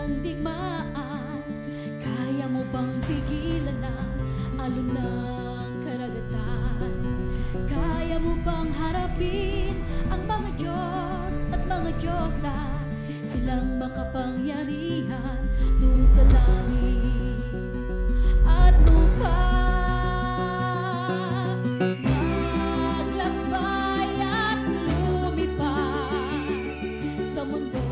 ng digmaan? Kaya mo bang pigilan ang alon ng karagatan? Kaya mo bang harapin ang mga Diyos at mga Diyosa? Silang makapangyarihan doon sa langit at lupa. Maglakbay at lumipad sa mundo.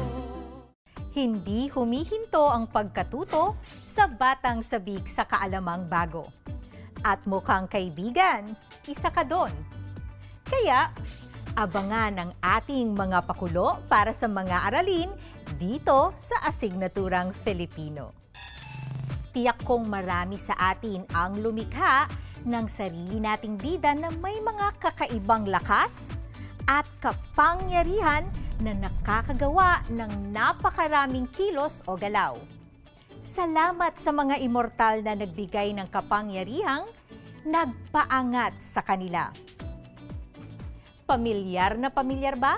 Hindi humihinto ang pagkatuto sa batang sabik sa kaalamang bago. At mukhang kaibigan, isa ka doon. Kaya, abangan ang ating mga pakulo para sa mga aralin dito sa Asignaturang Filipino. Tiyak kong marami sa atin ang lumikha ng sarili nating bida na may mga kakaibang lakas at kapangyarihan na nakakagawa ng napakaraming kilos o galaw. Salamat sa mga immortal na nagbigay ng kapangyarihang nagpaangat sa kanila. Pamilyar na pamilyar ba?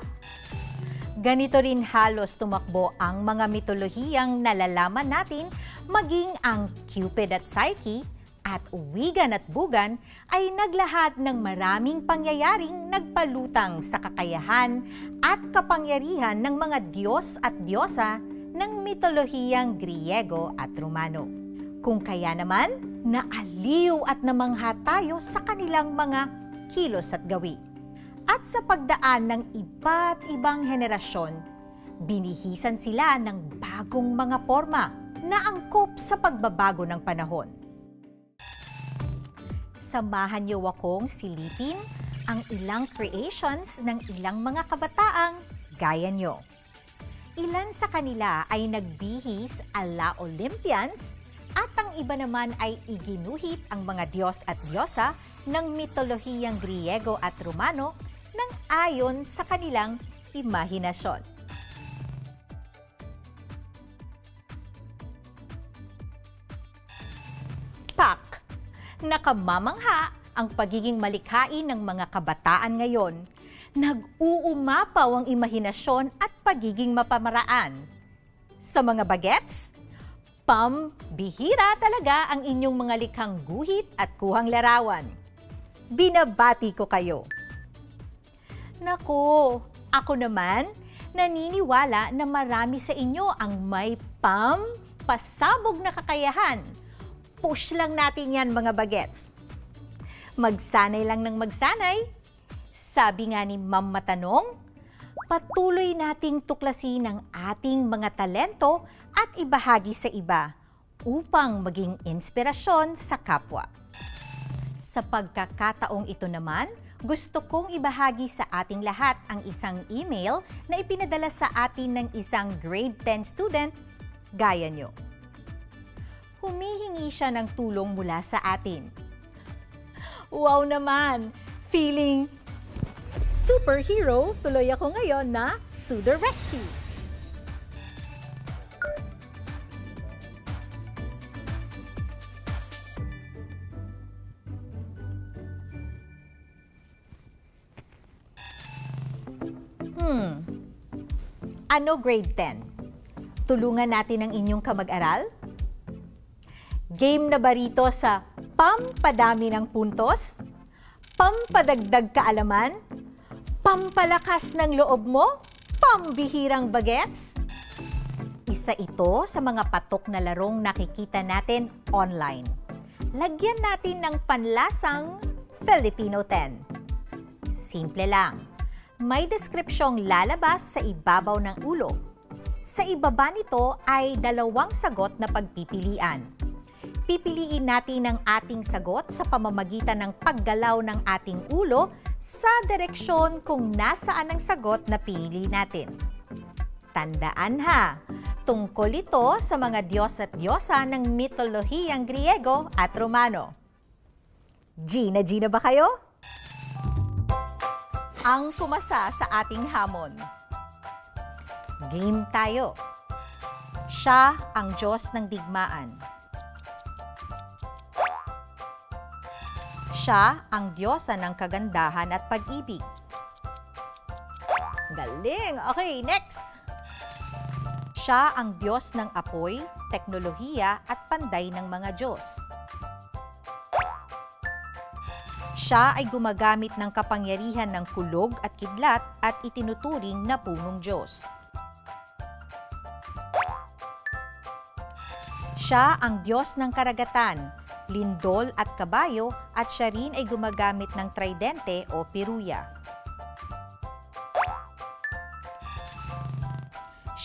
Ganito rin halos tumakbo ang mga mitolohiyang nalalaman natin, maging ang Cupid at Psyche at Wigan at Bugan ay naglahad ng maraming pangyayaring nagpalutang sa kakayahan at kapangyarihan ng mga Diyos at Diyosa ng mitolohiyang Griego at Romano. Kung kaya naman, naaliw at namangha tayo sa kanilang mga kilos at gawi. At sa pagdaan ng iba't ibang henerasyon, binihisan sila ng bagong mga forma na angkop sa pagbabago ng panahon. Samahan niyo akong silipin ang ilang creations ng ilang mga kabataang gaya niyo. Ilan sa kanila ay nagbihis ala Olympians at ang iba naman ay iginuhit ang mga Diyos at Diyosa ng mitolohiyang Griego at Romano nang ayon sa kanilang imahinasyon. Pak! Nakamamangha ang pagiging malikhain ng mga kabataan ngayon. Nag-uumapaw ang imahinasyon at pagiging mapamaraan. Sa mga bagets, pambihira talaga ang inyong mga likhang guhit at kuhang larawan. Binabati ko kayo. Naku, ako naman, naniniwala na marami sa inyo ang may pasabog na kakayahan. Push lang natin yan mga bagets. Magsanay lang ng magsanay. Sabi nga ni Ma'am Matanong, patuloy nating tuklasin ang ating mga talento at ibahagi sa iba upang maging inspirasyon sa kapwa. Sa pagkakataong ito naman, gusto kong ibahagi sa ating lahat ang isang email na ipinadala sa atin ng isang grade 10 student gaya nyo. Humihingi siya ng tulong mula sa atin. Wow naman! Feeling superhero, tuloy ako ngayon na to the rescue. Ano grade 10? Tulungan natin ang inyong kamag-aral? Game na ba rito sa pampadami ng puntos? Pampadagdag kaalaman? Pampalakas ng loob mo? Pambihirang bagets? Isa ito sa mga patok na larong nakikita natin online. Lagyan natin ng panlasang Filipino 10. Simple lang. May deskripsyong lalabas sa ibabaw ng ulo. Sa ibaba nito ay 2 sagot na pagpipilian. Pipiliin natin ang ating sagot sa pamamagitan ng paggalaw ng ating ulo sa direksyon kung nasaan ang sagot na pinili natin. Tandaan ha, tungkol ito sa mga Diyos at Diyosa ng mitolohiyang Griego at Romano. Gina ba kayo? Ang pumasa sa ating hamon. Game tayo. Siya ang Diyos ng digmaan. Siya ang Diyosa ng kagandahan at pag-ibig. Galing! Okay, next! Siya ang Diyos ng apoy, teknolohiya at panday ng mga Diyos. Siya ay gumagamit ng kapangyarihan ng kulog at kidlat at itinuturing na punong Diyos. Siya ang Diyos ng karagatan, lindol at kabayo at siya rin ay gumagamit ng tridente o piruya.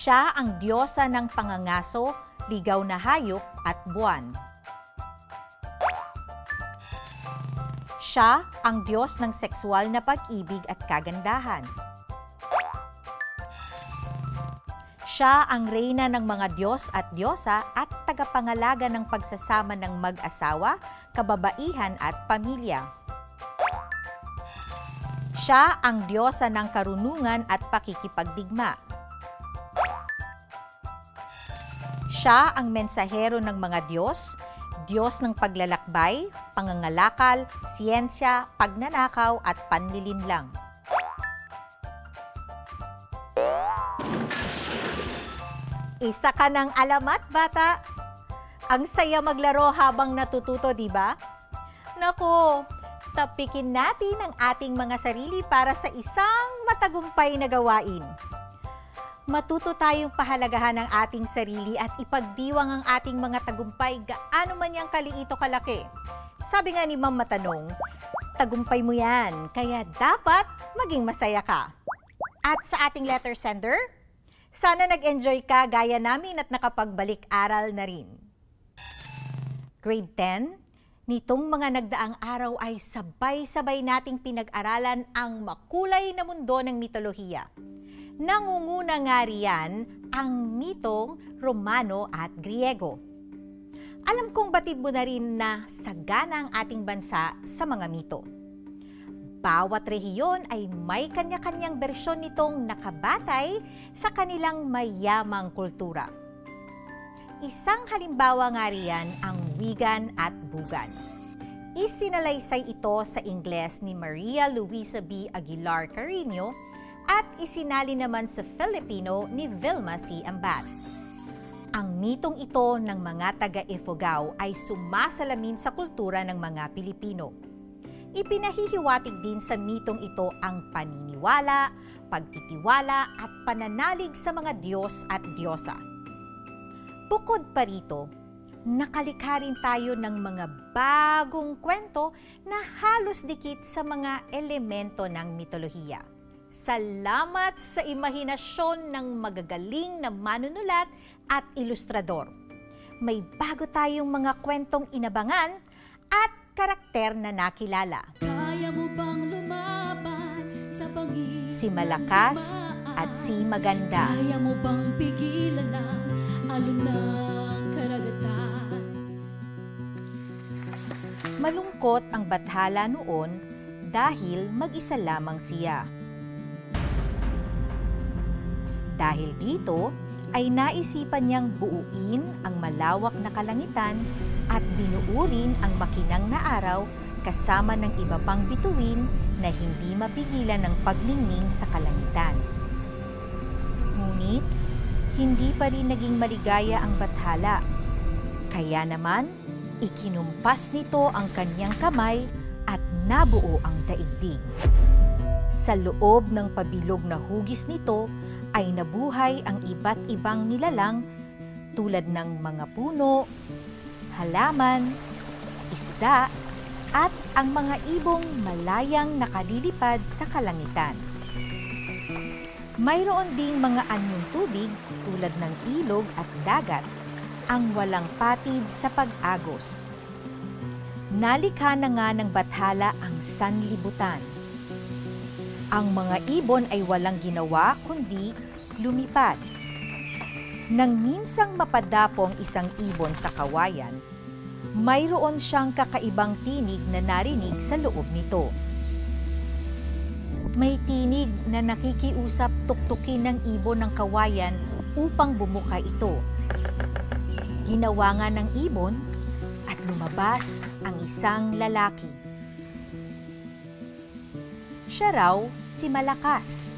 Siya ang Diyosa ng pangangaso, ligaw na hayop at buwan. Siya ang Diyos ng sexual na pag-ibig at kagandahan. Siya ang reyna ng mga Diyos at Diyosa at tagapangalaga ng pagsasama ng mag-asawa, kababaihan at pamilya. Siya ang Diyosa ng karunungan at pakikipagdigma. Siya ang mensahero ng mga Diyos, Diyos ng paglalakbay, pangangalakal, siyensya, pagnanakaw at panlilinlang. Isa ka ng alamat, bata. Ang saya maglaro habang natututo, di ba? Naku, tapikin natin ang ating mga sarili para sa isang matagumpay na gawain. Matuto tayong pahalagahan ng ating sarili at ipagdiwang ang ating mga tagumpay gaano man yang kaliito kalaki. Sabi nga ni Ma'am Matanong, tagumpay mo yan, kaya dapat maging masaya ka. At sa ating letter sender, sana nag-enjoy ka gaya namin at nakapagbalik-aral na rin. Grade 10, nitong mga nagdaang araw ay sabay-sabay nating pinag-aralan ang makulay na mundo ng mitolohiya. Nangunguna nga riyan ang mitong Romano at Griego. Alam kong batid mo na rin na sagana ang ating bansa sa mga mito. Bawat rehiyon ay may kanya-kanyang bersyon nitong nakabatay sa kanilang mayamang kultura. Isang halimbawa nga riyan ang Wigan at Bugan. Isinalaysay ito sa Ingles ni Maria Luisa B. Aguilar Carino at isinali naman sa Filipino ni Vilma C. Ambat. Ang mitong ito ng mga taga-Ifugao ay sumasalamin sa kultura ng mga Pilipino. Ipinahihiwatig din sa mitong ito ang paniniwala, pagtitiwala at pananalig sa mga Diyos at Diyosa. Bukod pa rito, nakalikha rin tayo ng mga bagong kwento na halos dikit sa mga elemento ng mitolohiya. Salamat sa imahinasyon ng magagaling na manunulat at ilustrador. May bago tayong mga kwentong inabangan at karakter na nakilala. Kaya mo bang lumaban sa pangis? Si Malakas at si Maganda. Kaya mo bang pigilan ang alon ng karagatan? Malungkot ang bathala noon dahil mag-isa lamang siya. Dahil dito, ay naisipan niyang buuin ang malawak na kalangitan at binuurin ang makinang na araw kasama ng iba pang bituin na hindi mapigilan ng pagningning sa kalangitan. Ngunit, hindi pa rin naging maligaya ang bathala. Kaya naman, ikinumpas nito ang kanyang kamay at nabuo ang daigdig. Sa loob ng pabilog na hugis nito, ay nabuhay ang iba't ibang nilalang tulad ng mga puno, halaman, isda, at ang mga ibong malayang nakalilipad sa kalangitan. Mayroon ding mga anyong tubig tulad ng ilog at dagat, ang walang patid sa pag-agos. Nalikha na nga ng bathala ang sanlibutan. Ang mga ibon ay walang ginawa kundi lumipad. Nang minsang mapadapong isang ibon sa kawayan, mayroon siyang kakaibang tinig na narinig sa loob nito. May tinig na nakikiusap tuktukin ng ibon ng kawayan upang bumuka ito. Ginawa nga ng ibon at lumabas ang isang lalaki. Siya raw si Malakas.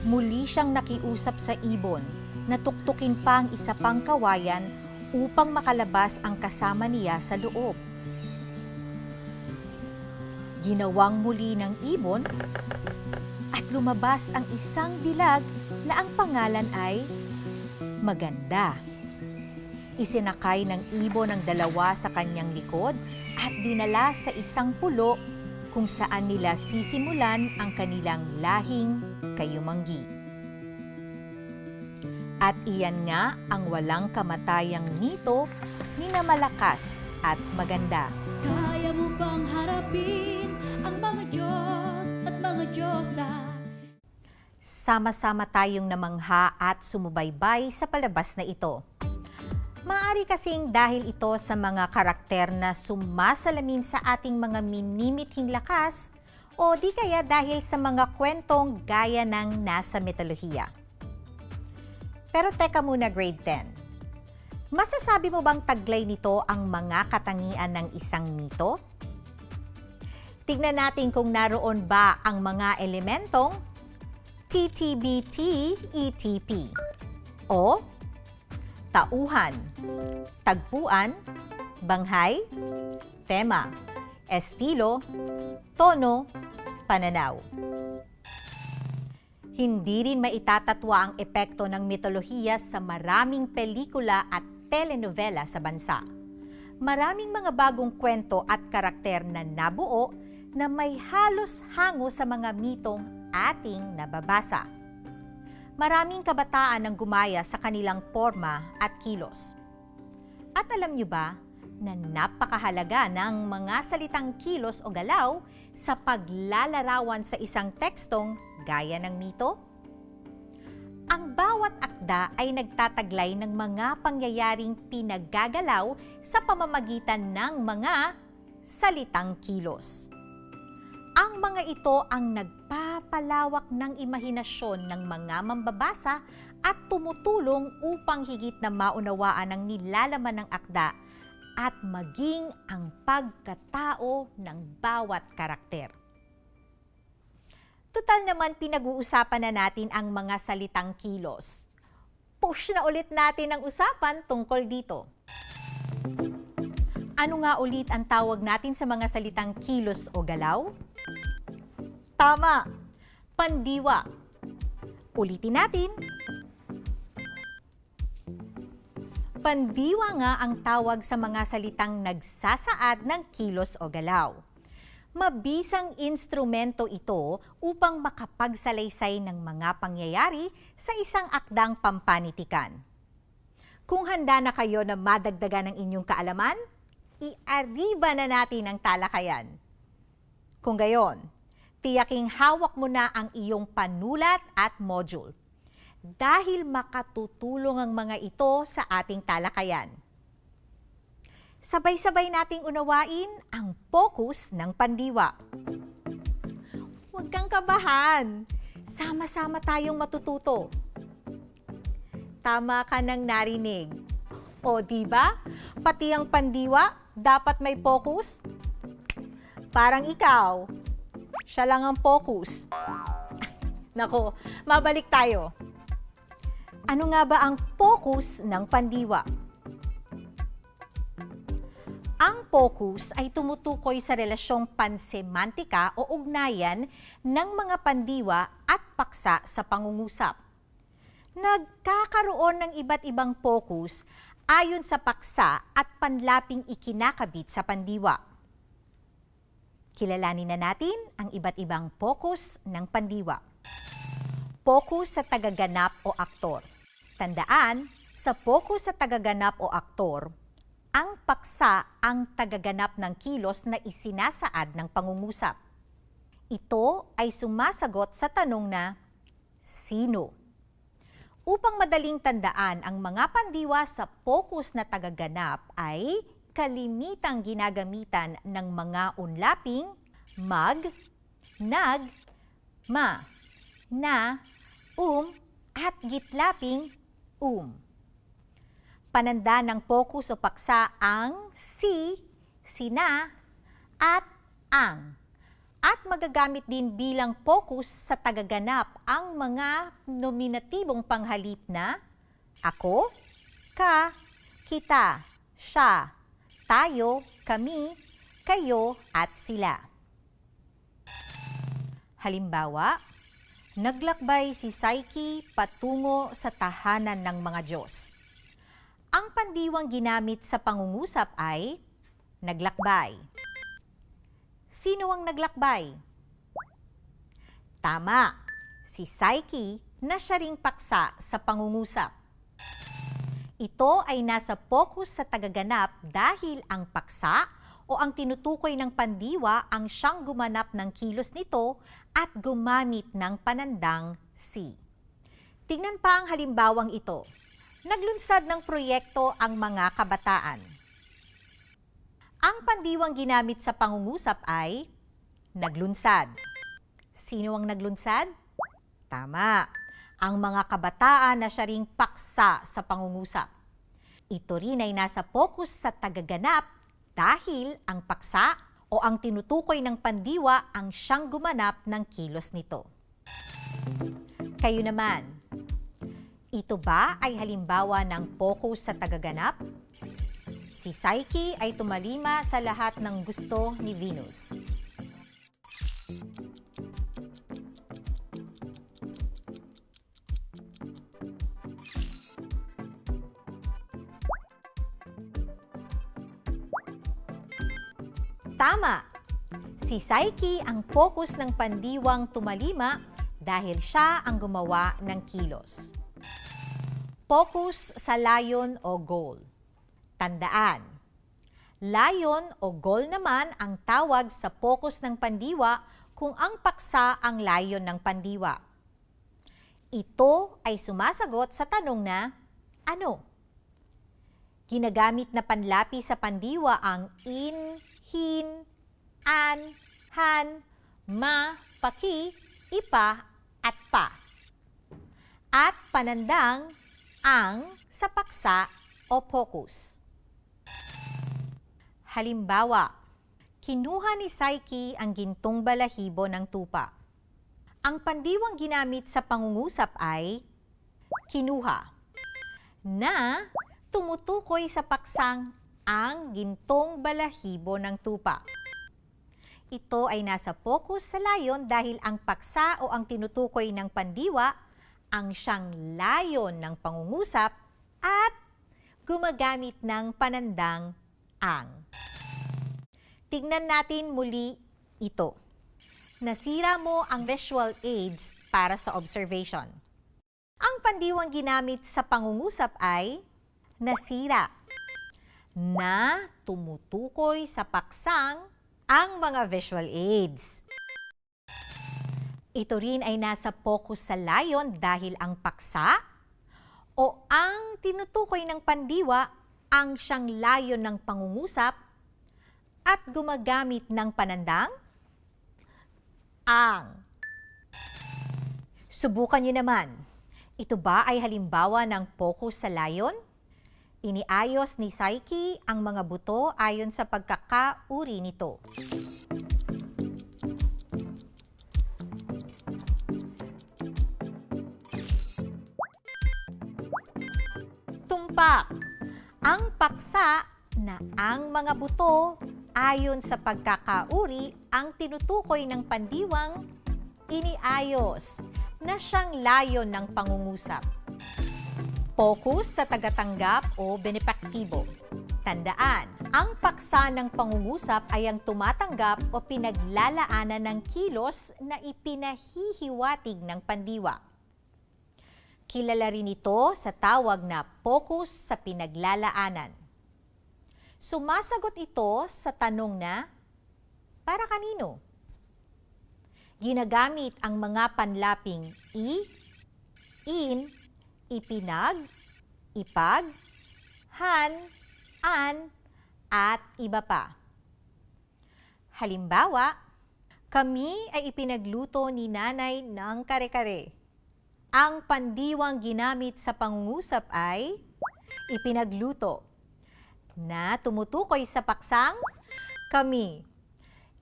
muli siyang nakiusap sa ibon na tuktukin pa ang isa pang kawayan upang makalabas ang kasama niya sa loob. Ginawang muli ng ibon at lumabas ang isang dilag na ang pangalan ay Maganda. Isinakay ng ibon ang dalawa sa kanyang likod at dinala sa isang pulo kung saan nila sisimulan ang kanilang lahing kayumanggi. At iyan nga ang walang kamatayang mito ni na Malakas at Maganda. Kaya mo bang harapin ang mga Diyos at mga Diyosa? Sama-sama tayong namangha at sumubaybay sa palabas na ito. Maaari kasing dahil ito sa mga karakter na sumasalamin sa ating mga minimithing lakas o di kaya dahil sa mga kwentong gaya ng nasa mitolohiya. Pero teka muna, grade 10. Masasabi mo bang taglay nito ang mga katangian ng isang mito? Tignan natin kung naroon ba ang mga elementong TTBT-ETP o tauhan, tagpuan, banghay, tema, estilo, tono, pananaw. Hindi rin maitatatwa ang epekto ng mitolohiya sa maraming pelikula at telenovela sa bansa. Maraming mga bagong kwento at karakter na nabuo na may halos hango sa mga mitong ating nababasa. Maraming kabataan ang gumaya sa kanilang porma at kilos. At alam niyo ba na napakahalaga ng mga salitang kilos o galaw sa paglalarawan sa isang tekstong gaya ng mito? Ang bawat akda ay nagtataglay ng mga pangyayaring pinaggagalaw sa pamamagitan ng mga salitang kilos. Ang mga ito ang nagpapalawak ng imahinasyon ng mga mambabasa at tumutulong upang higit na maunawaan ang nilalaman ng akda at maging ang pagkatao ng bawat karakter. Tutal naman pinag-uusapan na natin ang mga salitang kilos. Push na ulit natin ang usapan tungkol dito. Ano nga ulit ang tawag natin sa mga salitang kilos o galaw? Tama! Pandiwa. Ulitin natin. Pandiwa nga ang tawag sa mga salitang nagsasaad ng kilos o galaw. Mabisang instrumento ito upang makapagsalaysay ng mga pangyayari sa isang akdang pampanitikan. Kung handa na kayo na madagdagan ng inyong kaalaman, iariba na natin ang talakayan. Kung gayon, tiyaking hawak mo na ang iyong panulat at module dahil makatutulong ang mga ito sa ating talakayan. Sabay-sabay nating unawain ang focus ng pandiwa. Huwag kang kabahan. Sama-sama tayong matututo. Tama ka nang narinig. O diba? Pati ang pandiwa dapat may focus. Parang ikaw. Siya lang ang focus. Nako, mabalik tayo. Ano nga ba ang focus ng pandiwa? Ang focus ay tumutukoy sa relasyong pansemantika o ugnayan ng mga pandiwa at paksa sa pangungusap. Nagkakaroon ng iba't ibang focus ayon sa paksa at panlaping ikinakabit sa pandiwa. Kilalanin na natin ang iba't ibang focus ng pandiwa. Focus sa tagaganap o aktor. Tandaan, sa focus sa tagaganap o aktor, ang paksa ang tagaganap ng kilos na isinasaad ng pangungusap. Ito ay sumasagot sa tanong na, sino? Upang madaling tandaan ang mga pandiwa sa focus na tagaganap ay kalimitang ginagamitan ng mga unlaping mag, nag, ma, na, at gitlaping Pananda ng focus o paksa ang si, sina, at ang. At magagamit din bilang focus sa tagaganap ang mga nominatibong panghalip na ako, ka, kita, siya, tayo, kami, kayo, at sila. Halimbawa, naglakbay si Psyche patungo sa tahanan ng mga Diyos. Ang pandiwang ginamit sa pangungusap ay naglakbay. Sino ang naglakbay? Tama, si Psyche na siya ring paksa sa pangungusap. Ito ay nasa focus sa tagaganap dahil ang paksa o ang tinutukoy ng pandiwa ang siyang gumanap ng kilos nito at gumamit ng panandang si. Tingnan pa ang halimbawang ito. Naglunsad ng proyekto ang mga kabataan. Ang pandiwang ginamit sa pangungusap ay naglunsad. Sino ang naglunsad? Tama, ang mga kabataan na siya ring paksa sa pangungusap. Ito rin ay nasa focus sa tagaganap dahil ang paksa o ang tinutukoy ng pandiwa ang siyang gumanap ng kilos nito. Kayo naman, ito ba ay halimbawa ng focus sa tagaganap? Si Psyche ay tumalima sa lahat ng gusto ni Venus. Tama! Si Psyche ang focus ng pandiwang tumalima dahil siya ang gumawa ng kilos. Focus sa layon o goal. Tandaan, layon o goal naman ang tawag sa focus ng pandiwa kung ang paksa ang layon ng pandiwa. Ito ay sumasagot sa tanong na, ano? Ginagamit na panlapi sa pandiwa ang in, hin, an, han, ma, paki, ipa, at pa. At panandang ang sa paksa o focus. Halimbawa, kinuha ni Psyche ang gintong balahibo ng tupa. Ang pandiwang ginamit sa pangungusap ay kinuha, na tumutukoy sa paksang ang gintong balahibo ng tupa. Ito ay nasa focus sa layon dahil ang paksa o ang tinutukoy ng pandiwa ang siyang layon ng pangungusap at gumagamit ng panandang ang. Tignan natin muli ito. Nasira mo ang visual aids para sa observation. Ang pandiwang ginamit sa pangungusap ay nasira, na tumutukoy sa paksang ang mga visual aids. Ito rin ay nasa focus sa layon dahil ang paksa o ang tinutukoy ng pandiwa ang siyang layon ng pangungusap at gumagamit ng panandang ang. Subukan niyo naman. Ito ba ay halimbawa ng focus sa layon? Iniayos ni Psyche ang mga buto ayon sa pagkakauri nito. Tumpak. Ang paksa na ang mga buto ayon sa pagkakauri ang tinutukoy ng pandiwang iniayos na siyang layon ng pangungusap. Focus sa tagatanggap o benepaktibo. Tandaan, ang paksa ng pangungusap ay ang tumatanggap o pinaglalaanan ng kilos na ipinahihiwatig ng pandiwa. Kilala rin ito sa tawag na focus sa pinaglalaanan. Sumasagot ito sa tanong na, para kanino? Ginagamit ang mga panlaping i, in, ipinag, ipag, han, an, at iba pa. Halimbawa, kami ay ipinagluto ni nanay ng kare-kare. Ang pandiwang ginamit sa pangungusap ay ipinagluto, na tumutukoy sa paksang kami.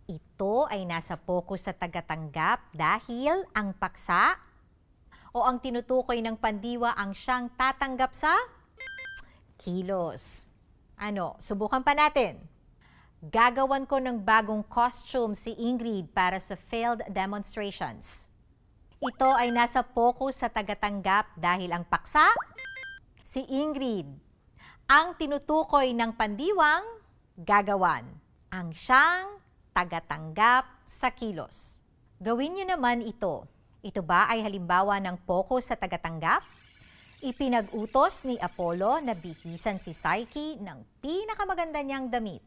Ito ay nasa focus sa tagatanggap dahil ang paksa o ang tinutukoy ng pandiwa ang siyang tatanggap sa kilos. Ano, subukan pa natin. Gagawan ko ng bagong costume si Ingrid para sa failed demonstrations. Ito ay nasa focus sa tagatanggap dahil ang paksa, si Ingrid. Ang tinutukoy ng pandiwang, gagawan. Ang siyang tagatanggap sa kilos. Gawin niyo naman ito. Ito ba ay halimbawa ng focus sa tagatanggap? Ipinag-utos ni Apollo na bihisan si Psyche ng pinakamaganda niyang damit.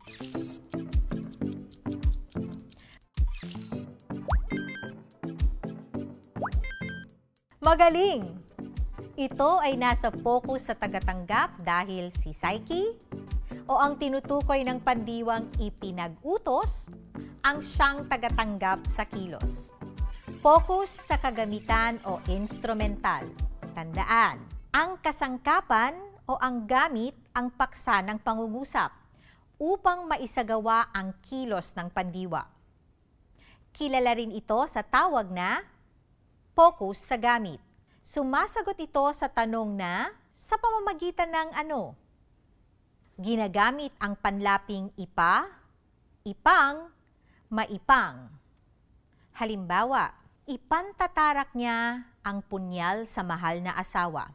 Magaling! Ito ay nasa focus sa tagatanggap dahil si Psyche o ang tinutukoy ng pandiwang ipinag-utos ang siyang tagatanggap sa kilos. Focus sa kagamitan o instrumental. Tandaan, ang kasangkapan o ang gamit ang paksa ng pangungusap upang maisagawa ang kilos ng pandiwa. Kilala rin ito sa tawag na focus sa gamit. Sumasagot ito sa tanong na sa pamamagitan ng ano? Ginagamit ang panlaping ipa, ipang, maipang. Halimbawa, ipantatarak niya ang punyal sa mahal na asawa.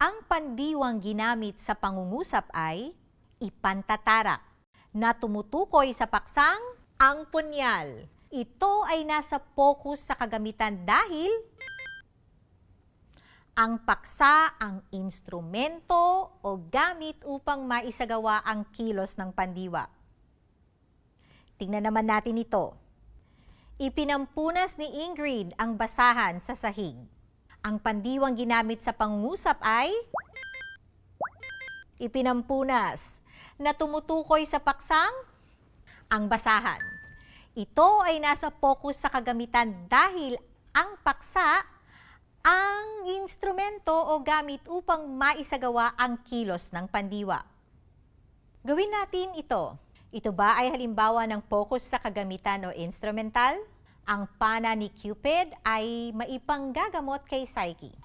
Ang pandiwang ginamit sa pangungusap ay ipantatarak na tumutukoy sa paksang ang punyal. Ito ay nasa focus sa kagamitan dahil ang paksa ang instrumento o gamit upang maisagawa ang kilos ng pandiwa. Tingnan naman natin ito. Ipinampunas ni Ingrid ang basahan sa sahig. Ang pandiwang ginamit sa pangungusap ay ipinampunas na tumutukoy sa paksang ang basahan. Ito ay nasa focus sa kagamitan dahil ang paksa ang instrumento o gamit upang maisagawa ang kilos ng pandiwa. Gawin natin ito. Ito ba ay halimbawa ng focus sa kagamitan o instrumental? Ang pana ni Cupid ay maipanggagamot kay Psyche.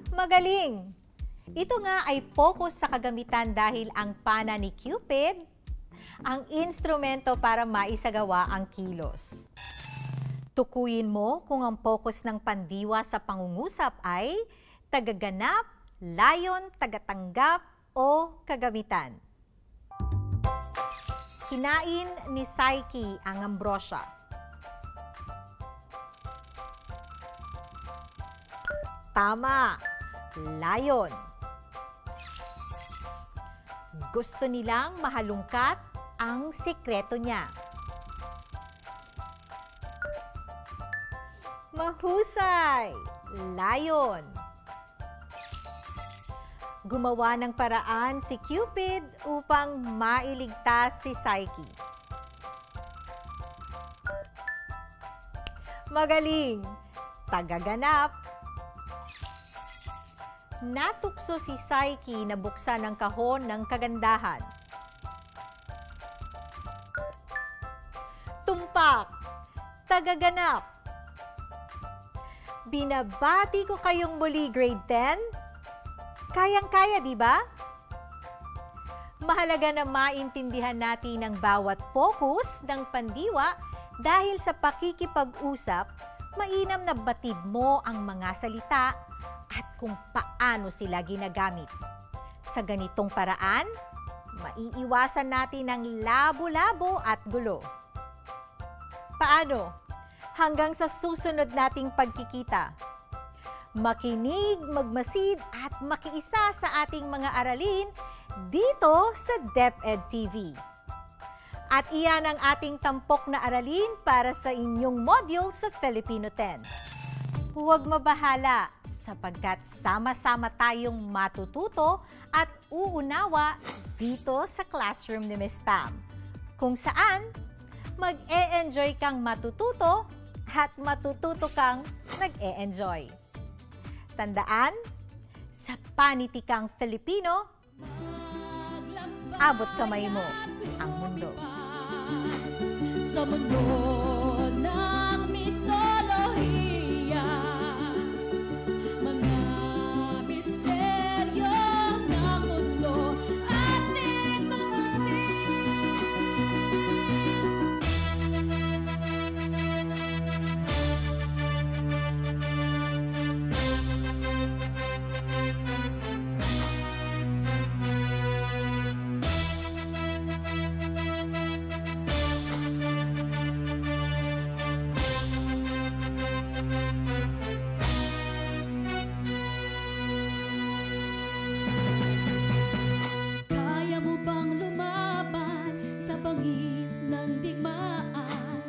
Magaling! Ito nga ay focus sa kagamitan dahil ang pana ni Cupid ang instrumento para maisagawa ang kilos. Tukuyin mo kung ang focus ng pandiwa sa pangungusap ay tagaganap, layon, tagatanggap o kagamitan. Kinain ni Psyche ang ambrosia. Tama! Layon. Gusto nilang mahalungkat ang sikreto niya. Mahusay! Layon. Gumawa ng paraan si Cupid upang mailigtas si Psyche. Magaling! Tagaganap. Natukso si Psyche na buksan ang kahon ng kagandahan. Tumpak, tagaganap. Binabati ko kayong muli, grade 10. Kayang-kaya, di ba? Mahalaga na maintindihan natin ang bawat focus ng pandiwa dahil sa pakikipag-usap, mainam na batid mo ang mga salita at kung paano sila ginagamit. Sa ganitong paraan, maiiwasan natin ang labo-labo at gulo. Paano? Hanggang sa susunod nating pagkikita. Makinig, magmasid at makiisa sa ating mga aralin dito sa DepEd TV. At iyan ang ating tampok na aralin para sa inyong module sa Filipino 10. Huwag mabahala sapagkat sama-sama tayong matututo at uunawa dito sa classroom ni Miss Pam, kung saan mag-e-enjoy kang matututo at matututo kang nag-e-enjoy. Tandaan, sa panitikang Filipino, abot kamay mo ang mundo. Sa mundo ng mitolohiya, mga misteryo ng mundo ating tuklasin. Kaya mo bang lumaban sa bangis ng digmaan?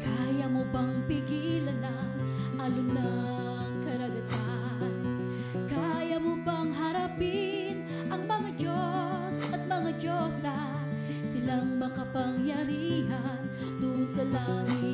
Kaya mo bang pigilan ang alon ng karagatan? Kaya mo bang harapin ang mga Diyos at mga Diyosa? Silang makapangyarihan doon sa langit